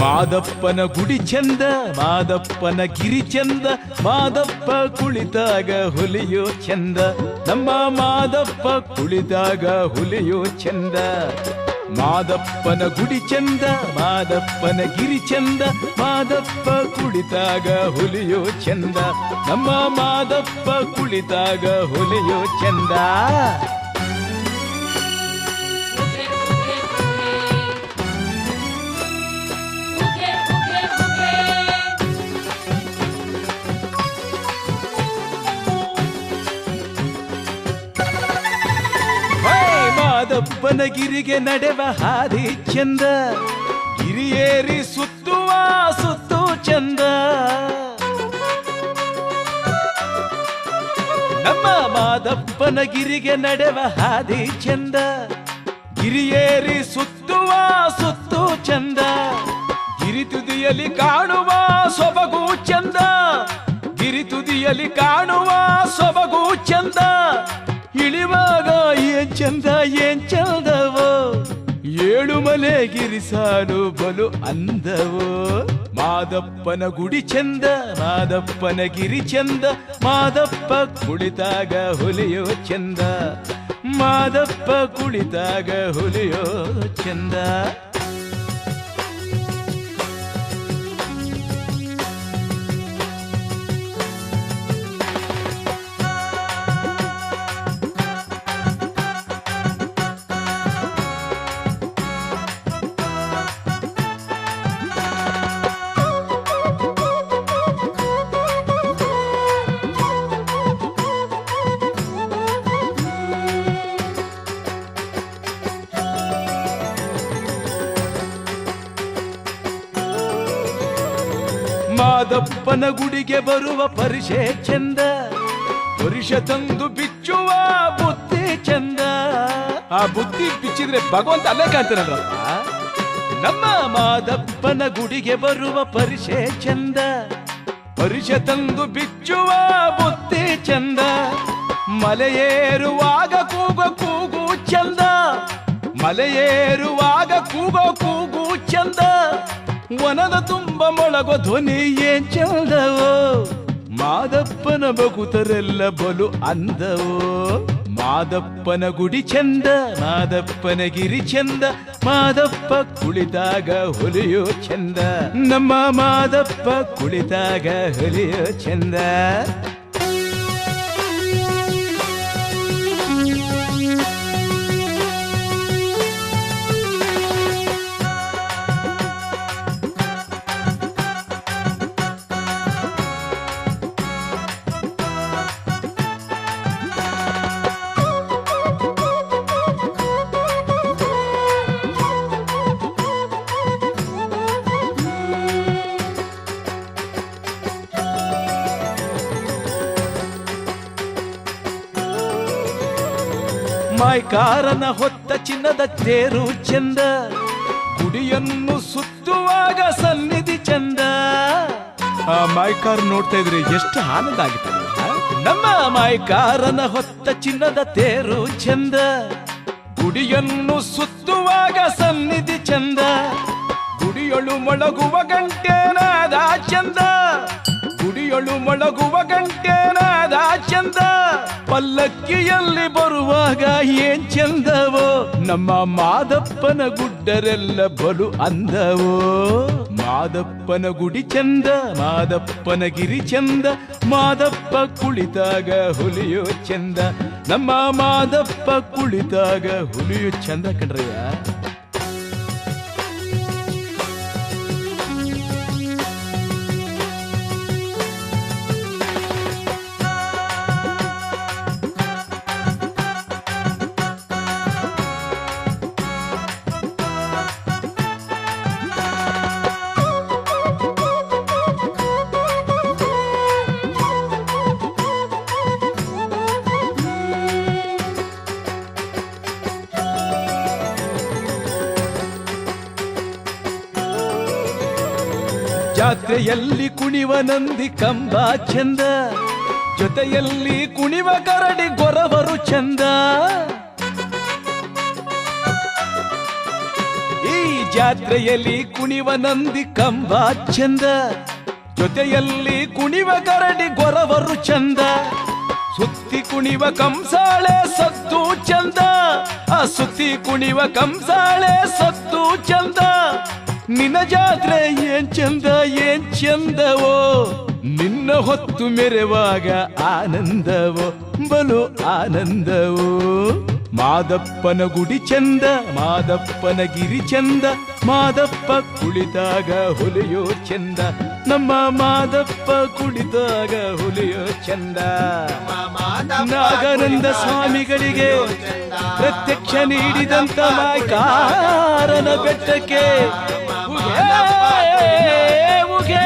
ಮಾದಪ್ಪನ ಗುಡಿ ಚಂದ, ಮಾದಪ್ಪನ ಗಿರಿ ಚಂದ, ಮಾದಪ್ಪ ಕುಳಿತಾಗ ಹುಲಿಯೋ ಚಂದ, ನಮ್ಮ ಮಾದಪ್ಪ ಕುಳಿತಾಗ ಹುಲಿಯೋ ಚಂದ. ಮಾದಪ್ಪನ ಗುಡಿ ಚಂದ, ಮಾದಪ್ಪನ ಗಿರಿ ಚಂದ, ಮಾದಪ್ಪ ಕುಳಿತಾಗ ಹುಲಿಯೋ ಚಂದ, ನಮ್ಮ ಮಾದಪ್ಪ ಕುಳಿತಾಗ ಹುಲಿಯೋ ಚಂದ. ಮಾದಪ್ಪನ ಗಿರಿಗೆ ನಡೆವ ಹಾದಿ ಚಂದ, ಗಿರಿಯೇರಿ ಸುತ್ತುವ ಸುತ್ತು ಚಂದ, ನಮ್ಮ ಮಾದಪ್ಪನ ಗಿರಿಗೆ ನಡೆವ ಹಾದಿ ಚಂದ, ಗಿರಿಯೇರಿ ಸುತ್ತುವ ಸುತ್ತು ಚಂದ, ಗಿರಿ ತುದಿಯಲ್ಲಿ ಕಾಣುವ ಸೊಬಗು ಚಂದ, ಗಿರಿ ತುದಿಯಲ್ಲಿ ಕಾಣುವ ಸೊಬಗು ಚಂದ, ಇಳಿವಾಗ ಏನ್ ಚಂದ ಏನ್ ಚಂದವೋ, ಏಳುಮಲೆ ಗಿರಿಸಾಲು ಬಲು ಅಂದವೋ. ಮಾದಪ್ಪನ ಗುಡಿ ಚಂದ, ಮಾದಪ್ಪನ ಗಿರಿ ಚಂದ, ಮಾದಪ್ಪ ಕುಳಿತಾಗ ಹುಲಿಯೋ ಚಂದ, ಮಾದಪ್ಪ ಕುಳಿತಾಗ ಹುಲಿಯೋ ಚಂದ. ಮಾದಪ್ಪನ ಗುಡಿಗೆ ಬರುವ ಪರಿಷೆ ಚಂದ, ಪುರುಷ ತಂದು ಬಿಚ್ಚುವ ಬುದ್ಧಿ ಚಂದ, ಆ ಬುದ್ಧಿ ಬಿಚ್ಚಿದ್ರೆ ಭಗವಂತ ಅಲ್ಲೇ ಕಾಣ್ತಾನಲ್ರಪ್ಪ. ನಮ್ಮ ಮಾದಪ್ಪನ ಗುಡಿಗೆ ಬರುವ ಪರಿಷೆ ಚಂದ, ಪುರುಷ ತಂದು ಬಿಚ್ಚುವ ಬುದ್ಧಿ ಚಂದ, ಮಲೆಯೇರುವಾಗ ಕೂಗೋ ಕೂಗು ಚಂದ, ಮಲೆಯೇರುವಾಗ ಕೂಗೋ ಕೂಗು ಚಂದ, ವನದ ತುಂಬ ಮೊಳಗೋ ಧ್ವನಿ ಏನ್ ಚಂದವೋ, ಮಾದಪ್ಪನ ಭಕ್ತರೆಲ್ಲ ಬಲು ಅಂದವೋ. ಮಾದಪ್ಪನ ಗುಡಿ ಚಂದ, ಮಾದಪ್ಪನ ಗಿರಿ ಚಂದ, ಮಾದಪ್ಪ ಕುಳಿತಾಗ ಹುಲಿಯೋ ಚಂದ, ನಮ್ಮ ಮಾದಪ್ಪ ಕುಳಿತಾಗ ಹುಲಿಯೋ ಚಂದ. ಮಾಯ್ಕಾರನ ಹೊತ್ತ ಚಿನ್ನದ ತೇರು ಚಂದ, ಗುಡಿಯನ್ನು ಸುತ್ತುವಾಗ ಸನ್ನಿಧಿ ಚಂದ. ಆ ಮಾಯ್ಕಾರ ನೋಡ್ತಾ ಇದ್ರೆ ಎಷ್ಟು ಆನಂದ ಆಗುತ್ತೆ. ನಮ್ಮ ಮಾಯ್ಕಾರನ ಹೊತ್ತ ಚಿನ್ನದ ತೇರು ಚಂದ, ಗುಡಿಯನ್ನು ಸುತ್ತುವಾಗ ಸನ್ನಿಧಿ ಚಂದ, ಗುಡಿಯೊಳು ಮೊಳಗುವ ಗಂಟೆನಾದ ಚಂದ, ಗುಡಿಯೊಳು ಮೊಳಗುವ ಗಂಟೆನಾದ ಚಂದ, ಪಲ್ಲಕ್ಕಿಯಲ್ಲಿ ಬರುವಾಗ ಏನ್ ಚಂದವೋ, ನಮ್ಮ ಮಾದಪ್ಪನ ಗುಡ್ಡರೆಲ್ಲ ಬಲು ಅಂದವೋ. ಮಾದಪ್ಪನ ಗುಡಿ ಚಂದ, ಮಾದಪ್ಪನ ಗಿರಿ ಚಂದ, ಮಾದಪ್ಪ ಕುಳಿತಾಗ ಹುಲಿಯೋ ಚಂದ, ನಮ್ಮ ಮಾದಪ್ಪ ಕುಳಿತಾಗ ಹುಲಿಯೋ ಚಂದ ಕಣ್ರಯ್ಯ. ಜಾತ್ರೆಯಲ್ಲಿ ಕುಣಿವ ನಂದಿ ಕಂಬ ಚಂದ, ಜೊತೆಯಲ್ಲಿ ಕುಣಿವ ಕರಡಿ ಗೊರವರು ಚಂದ. ಈ ಜಾತ್ರೆಯಲ್ಲಿ ಕುಣಿವ ನಂದಿ ಕಂಬ ಚಂದ, ಜೊತೆಯಲ್ಲಿ ಕುಣಿವ ಕರಡಿ ಗೊರವರು ಚಂದ, ಸುತ್ತಿ ಕುಣಿವ ಕಂಸಾಳೆ ಸತ್ತು ಚಂದ, ಆ ಸುತ್ತಿ ಕುಣಿವ ಕಂಸಾಳೆ ಸತ್ತು ಚಂದ. ನಿನ್ನ ಜಾತ್ರೆ ಏನ್ ಚಂದ ಏನ್ ಚಂದವೋ, ನಿನ್ನ ಹೊತ್ತು ಮೆರೆವಾಗ ಆನಂದವೋ ಬಲು ಆನಂದವೋ. ಮಾದಪ್ಪನ ಗುಡಿ ಚಂದ, ಮಾದಪ್ಪನ ಗಿರಿ ಚಂದ, ಮಾದಪ್ಪ ಕುಳಿತಾಗ ಹುಲಿಯೋ ಚಂದ, ನಮ್ಮ ಮಾದಪ್ಪ ಕುಳಿತಾಗ ಹುಲಿಯೋ ಚಂದ. ನಾಗಾನಂದ ಸ್ವಾಮಿಗಳಿಗೆ ಪ್ರತ್ಯಕ್ಷ ನೀಡಿದಂತ ಮಾಯ್ಕಾರನ ಬೆಟ್ಟಕ್ಕೆ ಉಗೆ ಉಗೆ